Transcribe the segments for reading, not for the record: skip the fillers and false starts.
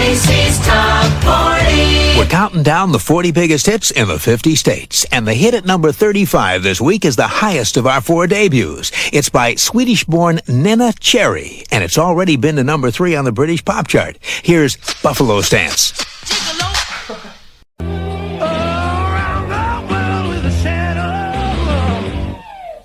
Casey's Top 40. We're counting down the 40 biggest hits in the 50 states. And the hit at number 35 this week is the highest of our 4 debuts. It's by Swedish-born Neneh Cherry, and it's already been to number 3 on the British pop chart. Here's Buffalo Stance.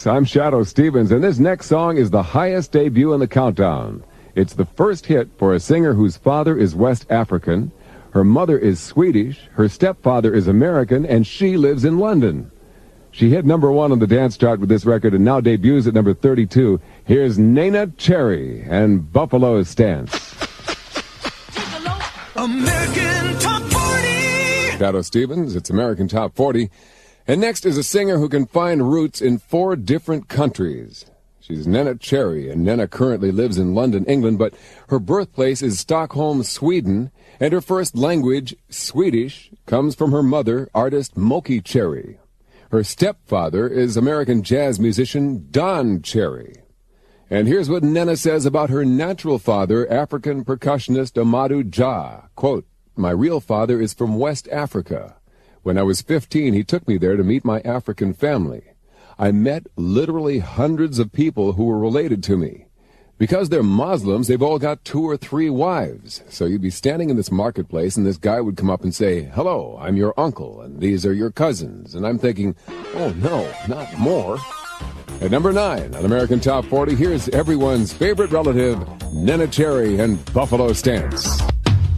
I'm Shadoe Stevens, and this next song is the highest debut in the countdown. It's the first hit for a singer whose father is West African, her mother is Swedish, her stepfather is American, and she lives in London. She hit number 1 on the dance chart with this record and now debuts at number 32. Here's Neneh Cherry and Buffalo Stance. American Top 40. Shadoe Stevens, it's American Top 40. And next is a singer who can find roots in 4 different countries. She's Neneh Cherry, and Neneh currently lives in London, England, but her birthplace is Stockholm, Sweden, and her first language, Swedish, comes from her mother, artist Moki Cherry. Her stepfather is American jazz musician Don Cherry. And here's what Neneh says about her natural father, African percussionist Amadou Jah. Quote, "My real father is from West Africa. When I was 15, he took me there to meet my African family. I met literally hundreds of people who were related to me. Because they're Muslims, they've all got 2 or 3 wives. So you'd be standing in this marketplace, and this guy would come up and say, 'Hello, I'm your uncle, and these are your cousins.' And I'm thinking, oh no, not more." At number 9 on American Top 40, here's everyone's favorite relative, Neneh Cherry and Buffalo Stance.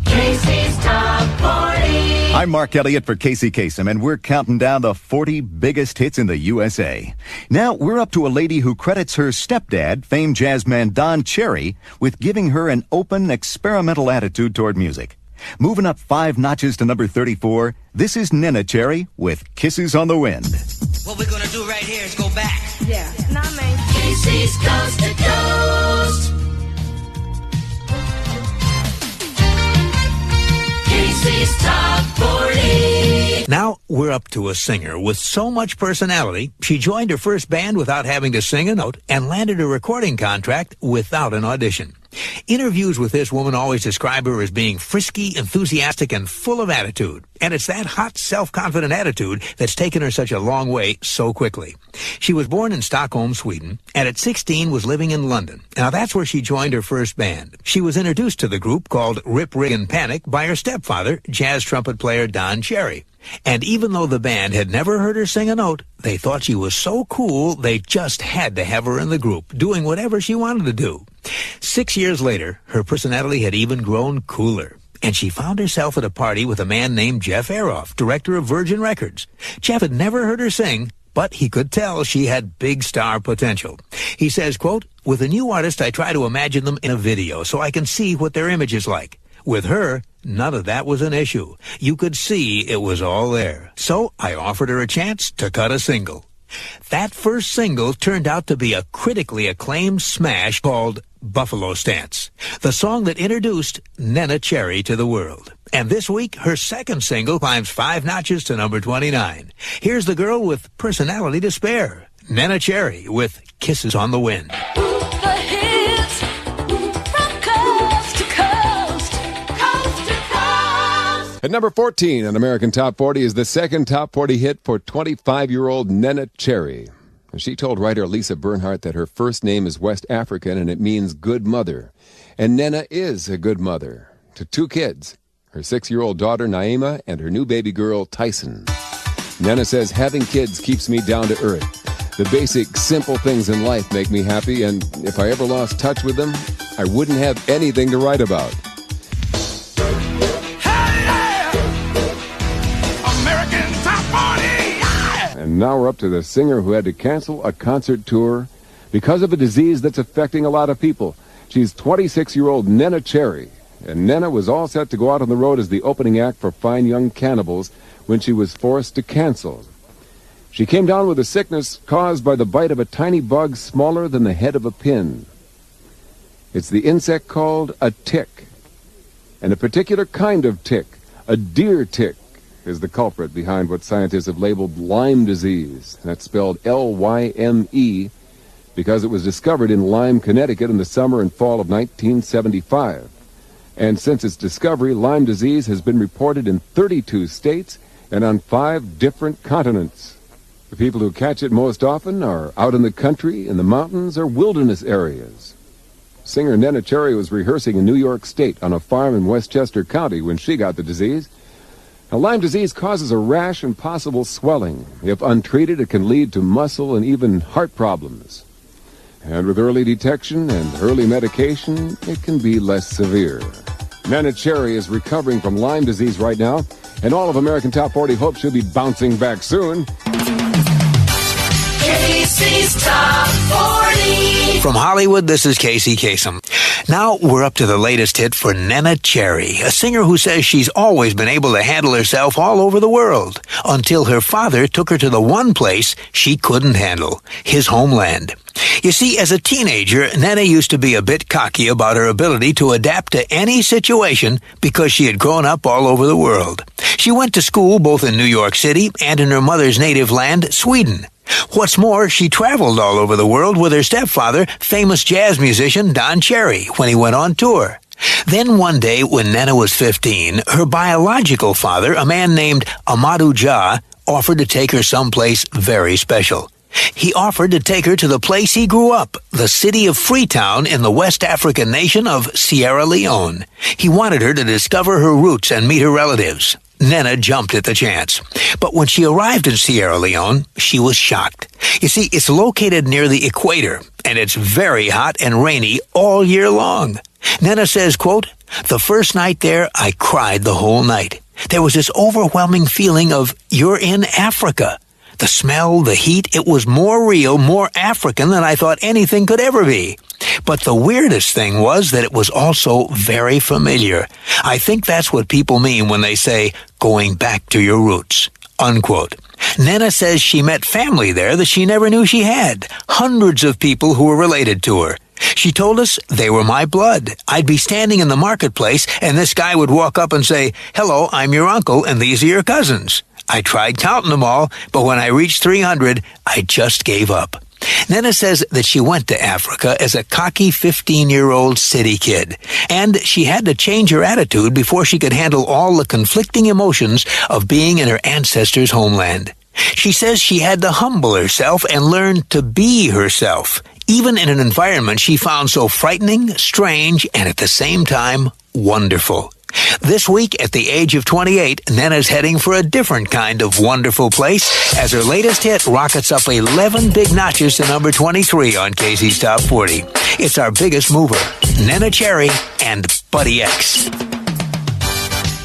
Casey's Top 40. I'm Mark Elliott for Casey Kasem, and we're counting down the 40 biggest hits in the USA. Now, we're up to a lady who credits her stepdad, famed jazzman Don Cherry, with giving her an open, experimental attitude toward music. Moving up 5 notches to number 34, this is Neneh Cherry with Kisses on the Wind. What we're gonna do right here is go back. Yeah, not me. Casey's Coast to Coast. Casey's Top 40. Now we're up to a singer with so much personality, she joined her first band without having to sing a note and landed a recording contract without an audition. Interviews with this woman always describe her as being frisky, enthusiastic, and full of attitude. And it's that hot, self-confident attitude that's taken her such a long way so quickly. She was born in Stockholm, Sweden, and at 16 was living in London. Now that's where she joined her first band. She was introduced to the group called Rip, Rig, and Panic by her stepfather, jazz trumpet player Don Cherry. And even though the band had never heard her sing a note, they thought she was so cool they just had to have her in the group, doing whatever she wanted to do. 6 years later, her personality had even grown cooler, and she found herself at a party with a man named Jeff Aroff, director of Virgin Records. Jeff had never heard her sing, but he could tell she had big star potential. He says, quote, "With a new artist, I try to imagine them in a video so I can see what their image is like. With her, none of that was an issue. You could see it was all there. So I offered her a chance to cut a single." That first single turned out to be a critically acclaimed smash called Buffalo Stance, the song that introduced Neneh Cherry to the world. And this week, her second single climbs 5 notches to number 29. Here's the girl with personality to spare, Neneh Cherry with Kisses on the Wind. The hits from coast to coast, coast to coast. At number 14 on American Top 40 is the second Top 40 hit for 25-year-old Neneh Cherry. She told writer Lisa Bernhardt that her first name is West African and it means good mother. And Neneh is a good mother to 2 kids, her 6-year-old daughter Naima and her new baby girl Tyson. Neneh says having kids keeps me down to earth. The basic, simple things in life make me happy, and if I ever lost touch with them, I wouldn't have anything to write about. And now we're up to the singer who had to cancel a concert tour because of a disease that's affecting a lot of people. She's 26-year-old Neneh Cherry, and Neneh was all set to go out on the road as the opening act for Fine Young Cannibals when she was forced to cancel. She came down with a sickness caused by the bite of a tiny bug smaller than the head of a pin. It's the insect called a tick, and a particular kind of tick, a deer tick, is the culprit behind what scientists have labeled Lyme disease. That's spelled L-Y-M-E because it was discovered in Lyme, Connecticut in the summer and fall of 1975. And since its discovery, Lyme disease has been reported in 32 states and on 5 different continents. The people who catch it most often are out in the country, in the mountains, or wilderness areas. Singer Neneh Cherry was rehearsing in New York State on a farm in Westchester County when she got the disease. Now, Lyme disease causes a rash and possible swelling. If untreated, it can lead to muscle and even heart problems. And with early detection and early medication, it can be less severe. Neneh Cherry is recovering from Lyme disease right now, and all of American Top 40 hopes she'll be bouncing back soon. Casey's Top 40. From Hollywood, this is Casey Kasem. Now we're up to the latest hit for Neneh Cherry, a singer who says she's always been able to handle herself all over the world, until her father took her to the one place she couldn't handle, his homeland. You see, as a teenager, Neneh used to be a bit cocky about her ability to adapt to any situation because she had grown up all over the world. She went to school both in New York City and in her mother's native land, Sweden. What's more, she traveled all over the world with her stepfather, famous jazz musician Don Cherry, when he went on tour. Then one day, when Neneh was 15, her biological father, a man named Amadou Jah, offered to take her someplace very special. He offered to take her to the place he grew up, the city of Freetown in the West African nation of Sierra Leone. He wanted her to discover her roots and meet her relatives. Neneh jumped at the chance. But when she arrived in Sierra Leone, she was shocked. You see, it's located near the equator, and it's very hot and rainy all year long. Neneh says, quote, "The first night there, I cried the whole night. There was this overwhelming feeling of, you're in Africa. The smell, the heat, it was more real, more African than I thought anything could ever be. But the weirdest thing was that it was also very familiar. I think that's what people mean when they say, going back to your roots," unquote. Neneh says she met family there that she never knew she had, hundreds of people who were related to her. She told us they were my blood. I'd be standing in the marketplace, and this guy would walk up and say, "Hello, I'm your uncle, and these are your cousins." I tried counting them all, but when I reached 300, I just gave up. Neneh says that she went to Africa as a cocky 15-year-old city kid, and she had to change her attitude before she could handle all the conflicting emotions of being in her ancestors' homeland. She says she had to humble herself and learn to be herself, even in an environment she found so frightening, strange, and at the same time, wonderful. This week, at the age of 28, Neneh's heading for a different kind of wonderful place as her latest hit rockets up 11 big notches to number 23 on Casey's Top 40. It's our biggest mover, Neneh Cherry and Buddy X.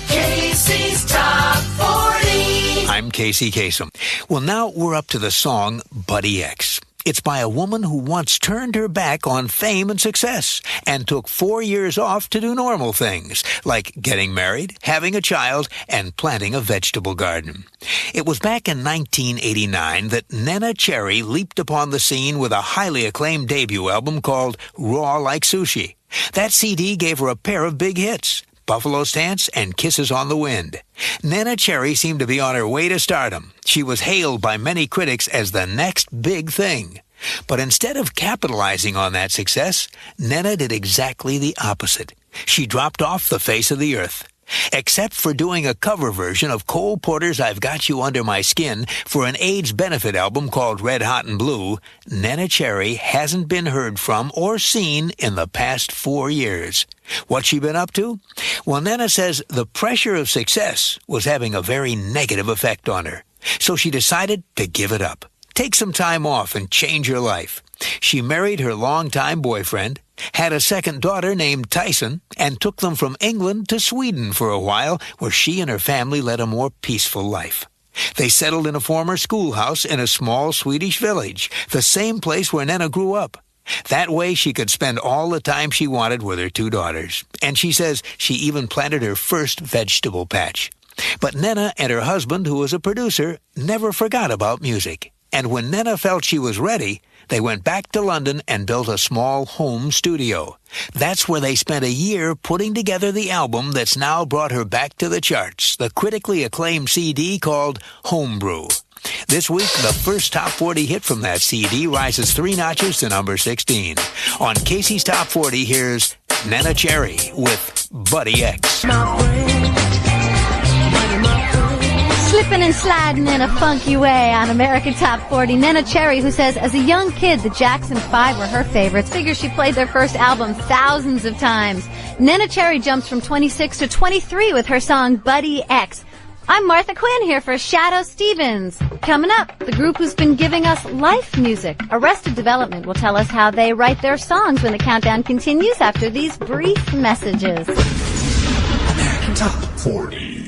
Casey's Top 40. I'm Casey Kasem. Well, now we're up to the song Buddy X. It's by a woman who once turned her back on fame and success and took 4 years off to do normal things, like getting married, having a child, and planting a vegetable garden. It was back in 1989 that Neneh Cherry leaped upon the scene with a highly acclaimed debut album called Raw Like Sushi. That CD gave her a pair of big hits, Buffalo Stance and Kisses on the Wind. Neneh Cherry seemed to be on her way to stardom. She was hailed by many critics as the next big thing. But instead of capitalizing on that success, Neneh did exactly the opposite. She dropped off the face of the earth. Except for doing a cover version of Cole Porter's I've Got You Under My Skin for an AIDS benefit album called Red Hot and Blue, Neneh Cherry hasn't been heard from or seen in the past 4 years. What's she been up to? Well, Neneh says the pressure of success was having a very negative effect on her. So she decided to give it up, take some time off, and change her life. She married her longtime boyfriend, had a second daughter named Tyson, and took them from England to Sweden for a while, where she and her family led a more peaceful life. They settled in a former schoolhouse in a small Swedish village, the same place where Neneh grew up. That way she could spend all the time she wanted with her 2 daughters. And she says she even planted her first vegetable patch. But Neneh and her husband, who was a producer, never forgot about music. And when Neneh felt she was ready, they went back to London and built a small home studio. That's where they spent a year putting together the album that's now brought her back to the charts, the critically acclaimed CD called Homebrew. This week, the first top 40 hit from that CD rises 3 notches to number 16. On Casey's Top 40, here's Neneh Cherry with Buddy X. Slipping and sliding in a funky way on American Top 40. Neneh Cherry, who says as a young kid, the Jackson 5 were her favorites. Figures she played their first album thousands of times. Neneh Cherry jumps from 26 to 23 with her song Buddy X. I'm Martha Quinn here for Shadoe Stevens. Coming up, the group who's been giving us life music. Arrested Development will tell us how they write their songs when the countdown continues after these brief messages. American Top 40.